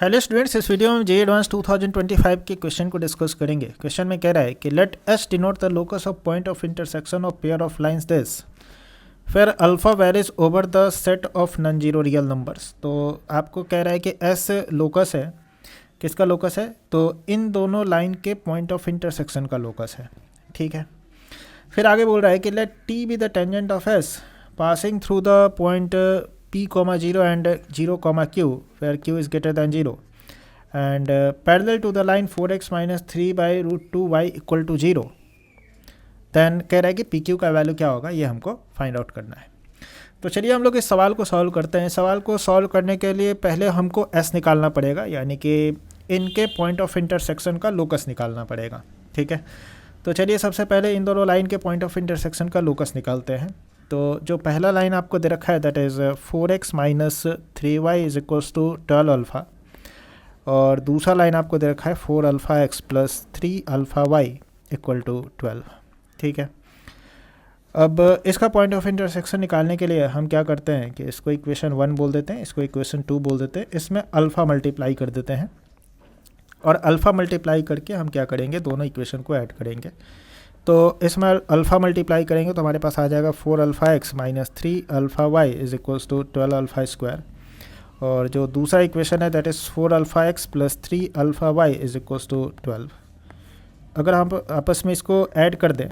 Hello students, इस video में जे advance 2025 के क्वेश्चन को डिस्कस करेंगे। क्वेश्चन में कह रहा है कि let S denote the locus of point of intersection of pair of lines this फिर alpha varies over the set of non zero real numbers. तो आपको कह रहा है कि एस लोकस है, किसका लोकस है? तो इन दोनों लाइन के पॉइंट ऑफ इंटरसेक्शन का लोकस है। ठीक है, फिर आगे बोल रहा है कि let T be the tangent of S passing through the point p, 0 and 0, q where q is greater than 0 and parallel to the line 4x minus 3 by root 2y equal to 0, then कह रहा है कि pq का value क्या होगा, ये हमको find out करना है। तो चलिए हम लोग इस सवाल को सॉल्व करते हैं। सवाल को सॉल्व करने के लिए पहले हमको s निकालना पड़ेगा, यानी कि इनके पॉइंट ऑफ इंटरसेक्शन का लोकस निकालना पड़ेगा। ठीक है, तो चलिए सबसे पहले इन दोनों लाइन के पॉइंट ऑफ इंटरसेक्शन का लोकस निकालते हैं। तो जो पहला लाइन आपको दे रखा है that is 4x minus 3y is equals to 12 alpha, और दूसरा लाइन आपको दे रखा है 4 alpha x plus 3 alpha y equal to 12। ठीक है, अब इसका पॉइंट ऑफ इंटरसेक्शन निकालने के लिए हम क्या करते हैं कि इसको इक्वेशन 1 बोल देते हैं, इसको इक्वेशन 2 बोल देते हैं, इसमें अल्फ़ा मल्टीप्लाई कर देते हैं, और अल्फ़ा मल्टीप्लाई करके हम क्या करेंगे, दोनों इक्वेशन को ऐड करेंगे। तो इसमें अल्फ़ा मल्टीप्लाई करेंगे तो हमारे पास आ जाएगा 4 alpha x minus 3 alpha y is equals to 12 alpha square, और जो दूसरा इक्वेशन है that is 4 alpha x plus 3 alpha y is equals to 12। अगर हम आपस में इसको ऐड कर दें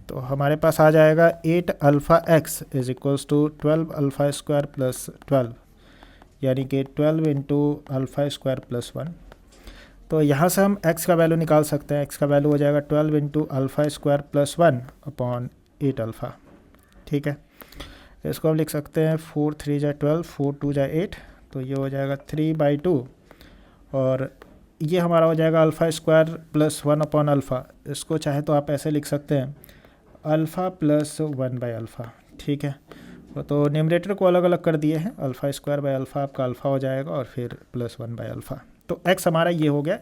तो हमारे पास आ जाएगा 8 alpha x is equals to 12 alpha square plus 12, यानी कि 12 इंटू अल्फ़ा स्क्वायर प्लस 1। तो यहाँ से हम x का वैल्यू निकाल सकते हैं। x का वैल्यू हो जाएगा 12 into alpha square plus 1 upon 8 alpha. ठीक है, इसको हम लिख सकते हैं 4 3 जा 12, 4 2 जा 8, तो ये हो जाएगा 3/2, और ये हमारा हो जाएगा alpha square plus 1 upon alpha. इसको चाहे तो आप ऐसे लिख सकते हैं अल्फ़ा प्लस 1/अल्फ़ा। ठीक है, तो न्यूमरेटर को अलग अलग कर दिए हैं, अल्फ़ा स्क्वायर बाय अल्फ़ा आपका अल्फ़ा हो जाएगा और फिर प्लस 1/अल्फ़ा। तो x हमारा ये हो गया।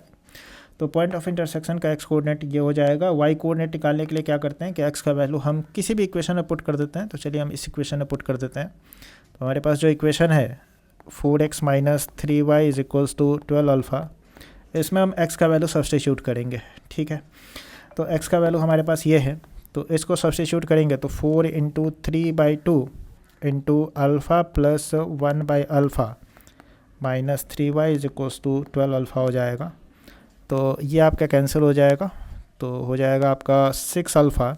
तो पॉइंट ऑफ इंटरसेक्शन का x कोऑर्डिनेट ये हो जाएगा। y कोऑर्डिनेट निकालने के लिए क्या करते हैं कि x का वैल्यू हम किसी भी इक्वेशन में पुट कर देते हैं। तो चलिए हम इस इक्वेशन में पुट कर देते हैं। तो हमारे पास जो इक्वेशन है 4x minus 3y is equals to 12 alpha, इसमें हम x का वैल्यू सब्स्टिट्यूट करेंगे। ठीक है, तो x का वैल्यू हमारे पास ये है, तो इसको सब्स्टिट्यूट करेंगे तो 4 इंटू 3/2 इंटू अल्फ़ा प्लस 1/अल्फ़ा minus 3y is equals to 12 alpha हो जाएगा। तो ये आपका कैंसिल हो जाएगा, तो हो जाएगा आपका 6 अल्फ़ा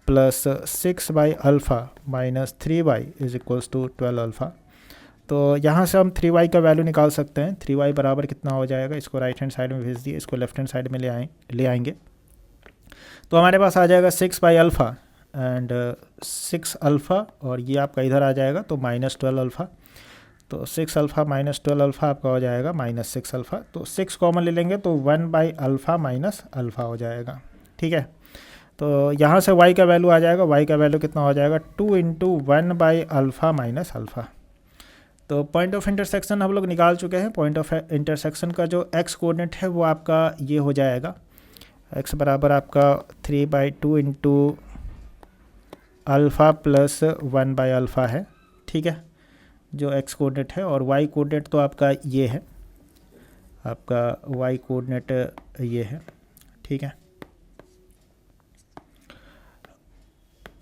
प्लस 6/अल्फ़ा minus 3y is equals to 12 alpha. तो यहाँ से हम 3y का वैल्यू निकाल सकते हैं। 3y बराबर कितना हो जाएगा, इसको राइट हैंड साइड में भेज दिए, इसको लेफ्ट हैंड साइड में ले आएंगे। तो हमारे पास आ जाएगा 6/अल्फ़ा एंड 6 अल्फ़ा, और ये आपका इधर आ जाएगा तो माइनस 12 अल्फ़ा। तो 6 अल्फ़ा माइनस 12 अल्फ़ा आपका हो जाएगा माइनस 6 अल्फ़ा। तो 6 कॉमन ले लेंगे तो 1/अल्फ़ा माइनस अल्फ़ा हो जाएगा। ठीक है, तो यहाँ से y का वैल्यू आ जाएगा, y का वैल्यू कितना हो जाएगा 2 इंटू 1/अल्फ़ा माइनस अल्फ़ा। तो पॉइंट ऑफ इंटरसेक्शन हम लोग निकाल चुके हैं। पॉइंट ऑफ इंटरसेक्शन का जो x कोऑर्डिनेट है वो आपका ये हो जाएगा, x बराबर आपका 3/2 इंटू अल्फ़ा प्लस 1/अल्फ़ा है। ठीक है, जो x कोऑर्डिनेट है, और y कोऑर्डिनेट तो आपका ये है, आपका y कोऑर्डिनेट ये है। ठीक है,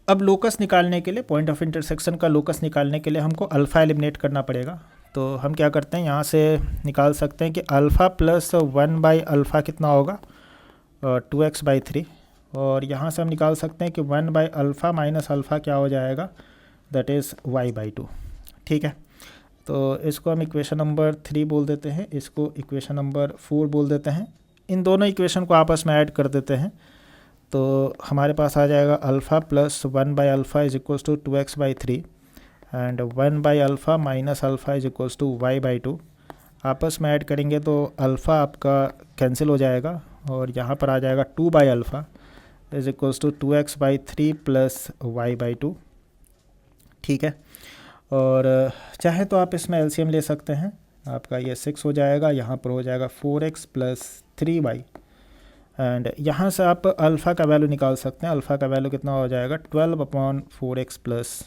अब लोकस निकालने के लिए, पॉइंट ऑफ इंटरसेक्शन का लोकस निकालने के लिए हमको अल्फ़ा एलिमिनेट करना पड़ेगा। तो हम क्या करते हैं, यहाँ से निकाल सकते हैं कि अल्फ़ा प्लस 1/अल्फ़ा कितना होगा 2x/3, और यहाँ से हम निकाल सकते हैं कि 1/अल्फ़ा माइनस अल्फ़ा क्या हो जाएगा, दैट इज़ y/2। ठीक है, तो इसको हम इक्वेशन नंबर 3 बोल देते हैं, इसको इक्वेशन नंबर 4 बोल देते हैं। इन दोनों इक्वेशन को आपस में ऐड कर देते हैं, तो हमारे पास आ जाएगा अल्फ़ा प्लस 1/अल्फ़ा is equals to 2x/3 and 1/अल्फ़ा minus alpha is equals to y/2। आपस में ऐड करेंगे तो अल्फ़ा आपका कैंसिल हो जाएगा, और यहाँ पर आ जाएगा 2/अल्फ़ा is equals to 2x/3 plus y/2। ठीक है, और चाहे तो आप इसमें एलसीएम ले सकते हैं, आपका ये 6 हो जाएगा, यहाँ पर हो जाएगा 4x प्लस 3y, एंड यहाँ से आप अल्फ़ा का वैल्यू निकाल सकते हैं। अल्फ़ा का वैल्यू कितना हो जाएगा 12/4x प्लस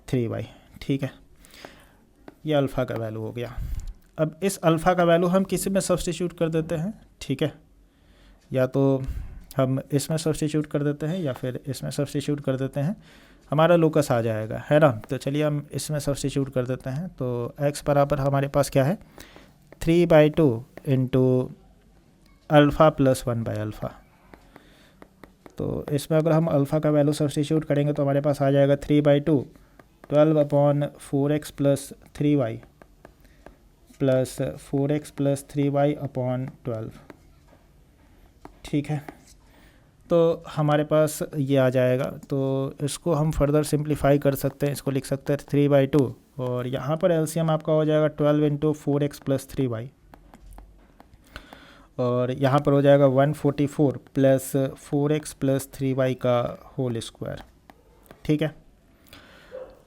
3y। ठीक है, ये अल्फ़ा का वैल्यू हो गया। अब इस अल्फ़ा का वैल्यू हम किसी में सब्सटीट्यूट कर देते हैं, ठीक है, या तो हम इसमें सब्सटीट्यूट कर देते हैं या फिर इसमें सब्सटीट्यूट कर देते हैं, हमारा लोकस आ जाएगा, है ना। तो चलिए हम इसमें सब्सटीट्यूट कर देते हैं। तो x बराबर हमारे पास क्या है, 3/2 इंटू अल्फ़ा प्लस 1/α। तो इसमें अगर हम अल्फ़ा का वैल्यू सब्सटीट्यूट करेंगे तो हमारे पास आ जाएगा 3/2 12/4x plus 3y plus 4x plus 3y upon 12, ठीक है। तो हमारे पास ये आ जाएगा। तो इसको हम फर्दर सिंप्लीफाई कर सकते हैं, इसको लिख सकते हैं 3/2 और यहाँ पर एलसीएम आपका हो जाएगा 12 इंटू 4x प्लस 3y और यहाँ पर हो जाएगा 144 प्लस 4x प्लस 3y का होल स्क्वायर, ठीक है।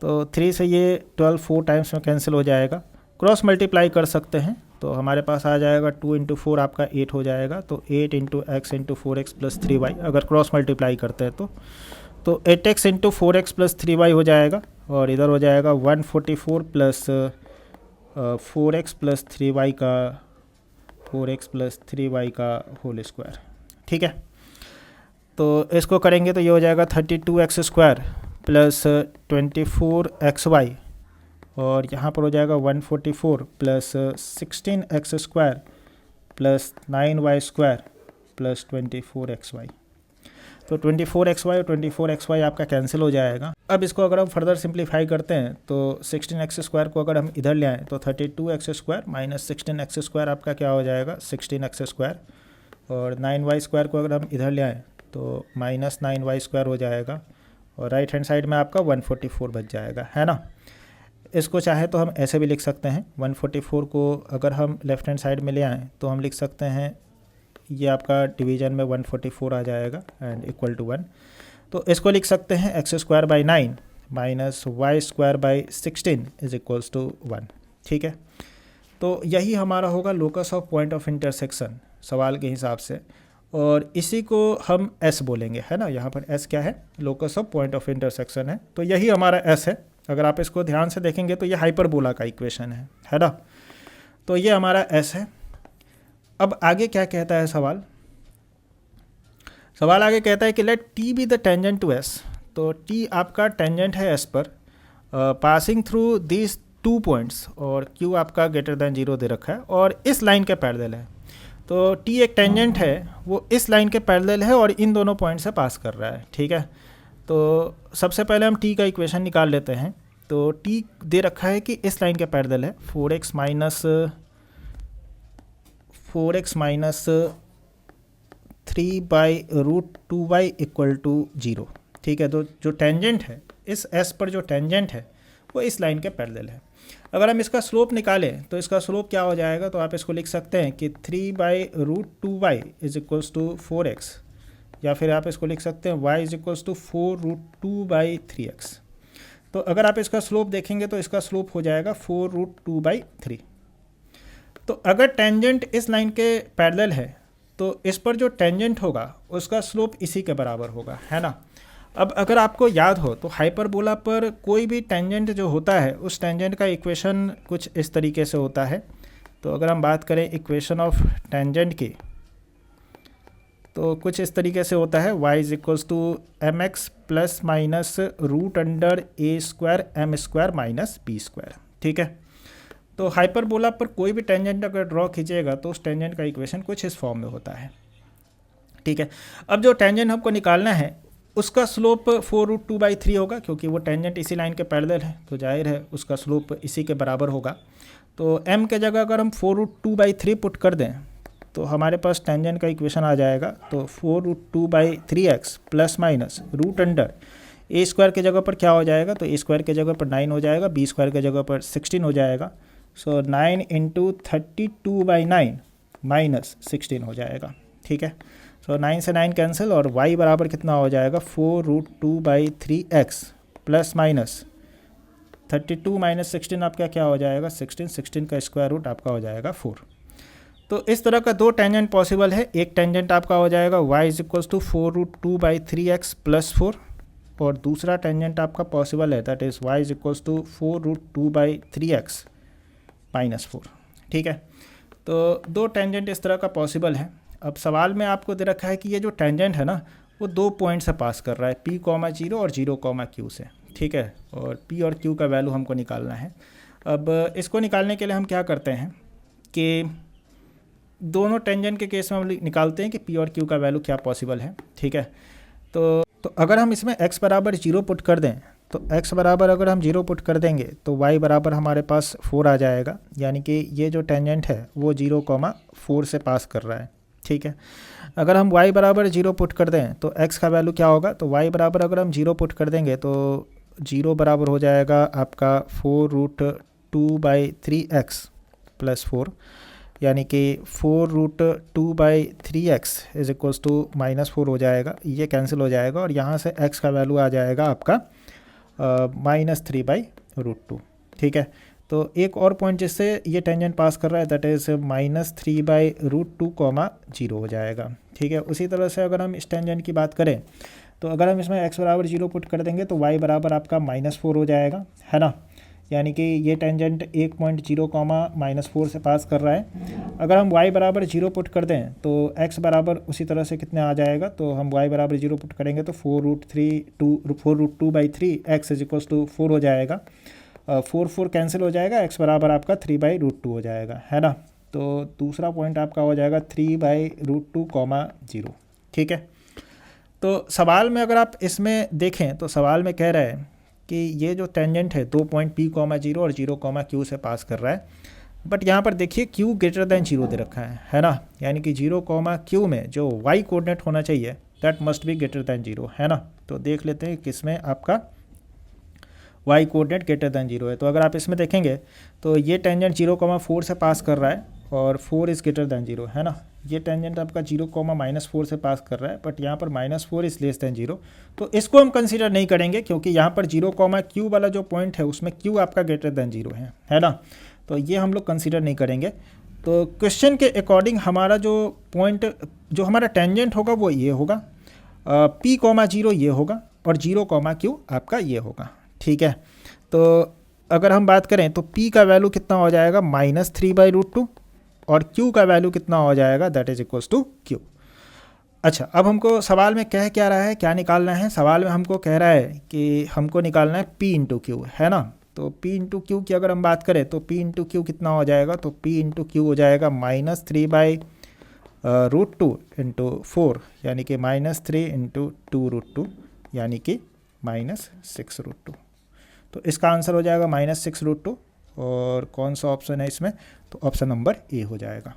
तो 3 से ये 12 4 टाइम्स में कैंसिल हो जाएगा, क्रॉस मल्टीप्लाई कर सकते हैं तो हमारे पास आ जाएगा 2 इंटू 4 आपका 8 हो जाएगा। तो 8 into x into 4x plus 3y अगर क्रॉस मल्टीप्लाई करते हैं तो 8x into 4x plus 3y हो जाएगा और इधर हो जाएगा 144 प्लस 4x प्लस 3y का होल स्क्वायर, ठीक है। तो इसको करेंगे तो ये हो जाएगा 32x स्क्वायर प्लस 24xy और यहाँ पर हो जाएगा 144 plus 16x square plus 9y square plus 24xy। तो 24xy और 24xy आपका कैंसिल हो जाएगा। अब इसको अगर हम फर्दर सिंप्लीफाई करते हैं तो 16x स्क्वायर को अगर हम इधर ले आएँ तो 32x square minus 16x square आपका क्या हो जाएगा 16x स्क्वायर और 9y स्क्वायर को अगर हम इधर ले आएँ तो माइनस 9y स्क्वायर हो जाएगा और राइट हैंड साइड में आपका 144 बच जाएगा, है ना। इसको चाहे तो हम ऐसे भी लिख सकते हैं, 144 को अगर हम लेफ्ट हैंड साइड में ले आएँ तो हम लिख सकते हैं ये आपका डिवीजन में 144 आ जाएगा एंड इक्वल टू 1। तो इसको लिख सकते हैं x square by 9 minus y square by 16 is equals to 1, ठीक है। तो यही हमारा होगा locus of point of intersection सवाल के हिसाब से और इसी को हम एस बोलेंगे, है ना। यहाँ पर एस क्या है, locus of point of intersection है। तो यही हमारा एस है। अगर आप इसको ध्यान से देखेंगे तो ये हाइपरबोला का इक्वेशन है ना। तो ये हमारा एस है। अब आगे क्या कहता है सवाल आगे कहता है कि let T be the tangent to S. तो टी आपका टेंजेंट है एस पर पासिंग थ्रू दिस 2 पॉइंट्स और क्यू आपका ग्रेटर देन 0 दे रखा है और इस लाइन के पैरेलल है। तो टी एक टेंजेंट है, वो इस लाइन के पैरेलल है और इन दोनों पॉइंट से पास कर रहा है, ठीक है। तो सबसे पहले हम टी का इक्वेशन निकाल लेते हैं। तो टी दे रखा है कि इस लाइन के पैरेलल है 4x minus 3/√2y equal to 0, ठीक है। तो जो टेंजेंट है इस एस पर जो टेंजेंट है वो इस लाइन के पैरेलल है। अगर हम इसका स्लोप निकालें तो इसका स्लोप क्या हो जाएगा, तो आप इसको लिख सकते हैं कि 3/√2y is equals to 4x या फिर आप इसको लिख सकते हैं y is equals to 4√2/3x। तो अगर आप इसका स्लोप देखेंगे तो इसका स्लोप हो जाएगा 4√2/3। तो अगर टेंजेंट इस लाइन के पैरेलल है तो इस पर जो टेंजेंट होगा उसका स्लोप इसी के बराबर होगा, है ना। अब अगर आपको याद हो तो हाइपरबोला पर कोई भी टेंजेंट जो होता है उस टेंजेंट का इक्वेशन कुछ इस तरीके से होता है। तो अगर हम बात करें इक्वेशन ऑफ टेंजेंट की तो कुछ इस तरीके से होता है y is equals to mx plus minus √a² m² minus b², ठीक है। तो हाइपरबोला पर कोई भी टेंजेंट अगर ड्रॉ खींचेगा तो उस टेंजेंट का इक्वेशन कुछ इस फॉर्म में होता है, ठीक है। अब जो टेंजेंट हमको निकालना है उसका स्लोप 4√2/3 होगा क्योंकि वो टेंजेंट इसी लाइन के पैरेलल है तो जाहिर है उसका स्लोप इसी के बराबर होगा। तो m के जगह अगर हम 4√2/3 पुट कर दें तो हमारे पास टेंजेंट का इक्वेशन आ जाएगा। तो 4√2/3x प्लस माइनस √a² के जगह पर क्या हो जाएगा, तो a² के जगह पर 9 हो जाएगा, b² के जगह पर 16 हो जाएगा। सो 9 इंटू 32/9 माइनस 16 हो जाएगा, ठीक है। सो 9 से 9 कैंसिल और y बराबर कितना हो जाएगा 4√2/3x प्लस माइनस 32 माइनस 16 आपका क्या हो जाएगा 16 का स्क्वायर रूट आपका हो जाएगा 4। तो इस तरह का दो टेंजेंट पॉसिबल है। एक टेंजेंट आपका हो जाएगा y is equals to 4√2/3x plus 4 और दूसरा टेंजेंट आपका पॉसिबल है that is y is equals to 4√2/3x minus 4, ठीक है। तो दो टेंजेंट इस तरह का पॉसिबल है। अब सवाल में आपको दे रखा है कि ये जो टेंजेंट है ना वो 2 पॉइंट से पास कर रहा है, P, 0 और 0, Q से, ठीक है। और P और Q का वैल्यू हमको निकालना है। अब इसको निकालने के लिए हम क्या करते हैं कि दोनों टेंजेंट के केस में हम निकालते हैं कि P और Q का वैल्यू क्या पॉसिबल है, ठीक है। तो अगर हम इसमें x बराबर 0 पुट कर दें, तो x बराबर अगर हम 0 पुट कर देंगे तो y बराबर हमारे पास 4 आ जाएगा, यानी कि ये जो टेंजेंट है वो 0, 4 से पास कर रहा है, ठीक है। अगर हम y बराबर 0 पुट कर दें तो x का वैल्यू क्या होगा, तो y बराबर अगर हम 0 पुट कर देंगे तो 0 बराबर हो जाएगा आपका 4√2/3x प्लस 4, यानी कि 4√2/3x इज इक्वल्स टू -4 हो जाएगा, ये कैंसिल हो जाएगा और यहाँ से x का वैल्यू आ जाएगा आपका -3/√2, ठीक है। तो एक और पॉइंट जिससे ये टेंजेंट पास कर रहा है दैट इज़ -3/√2, 0 हो जाएगा, ठीक है। उसी तरह से अगर हम इस टेंजेंट की बात करें तो अगर हम इसमें x बराबर 0 पुट कर देंगे तो y बराबर आपका -4 हो जाएगा, है ना। यानी कि ये टेंजेंट 1.0, -4 से पास कर रहा है। अगर हम y बराबर 0 पुट कर दें तो x बराबर उसी तरह से कितने आ जाएगा, तो हम y बराबर 0 पुट करेंगे तो 4√2/3x इज इक्वल्स टू 4 हो जाएगा। 4 कैंसिल हो जाएगा, x बराबर आपका 3/√2 हो जाएगा, है ना। तो दूसरा पॉइंट आपका हो जाएगा 3/√2, 0, ठीक है। तो सवाल में अगर आप इसमें देखें तो सवाल में कह रहा है कि ये जो टेंजेंट है 2 पॉइंट P, 0 और 0, Q से पास कर रहा है, बट यहाँ पर देखिए Q ग्रेटर देन 0 दे रखा है ना। यानी कि 0, Q में जो y कोऑर्डिनेट होना चाहिए that must be greater than 0, है ना। तो देख लेते हैं किसमें आपका y कोऑर्डिनेट ग्रेटर देन 0 है। तो अगर आप इसमें देखेंगे तो ये टेंजेंट 0, 4 से पास कर रहा है और 4 इज़ ग्रेटर देन 0, है ना। ये टेंजेंट आपका 0, -4 से पास कर रहा है, बट यहाँ पर -4 इज़ लेस देन 0, तो इसको हम कंसीडर नहीं करेंगे क्योंकि यहाँ पर 0, Q वाला जो पॉइंट है उसमें Q आपका ग्रेटर देन 0 है ना। तो ये हम लोग कंसीडर नहीं करेंगे। तो क्वेश्चन के अकॉर्डिंग हमारा जो पॉइंट, जो हमारा टेंजेंट होगा वो ये होगा, P, 0 ये होगा और 0, Q आपका ये होगा, ठीक है। तो अगर हम बात करें तो P का वैल्यू कितना हो जाएगा, -3/√2 और Q का वैल्यू कितना हो जाएगा, that is equals to Q। अच्छा, अब हमको सवाल में कह क्या रहा है, क्या निकालना है। सवाल में हमको कह रहा है कि हमको निकालना है P इंटू Q, है ना। तो P इंटू Q की अगर हम बात करें तो P इंटू Q कितना हो जाएगा, तो P इंटू Q हो जाएगा -3/√2 इंटू 4, यानी कि -3 इंटू 2√2, यानी कि -6√2। तो इसका आंसर हो जाएगा -6√2। और कौन सा ऑप्शन है इसमें, तो ऑप्शन नंबर ए हो जाएगा।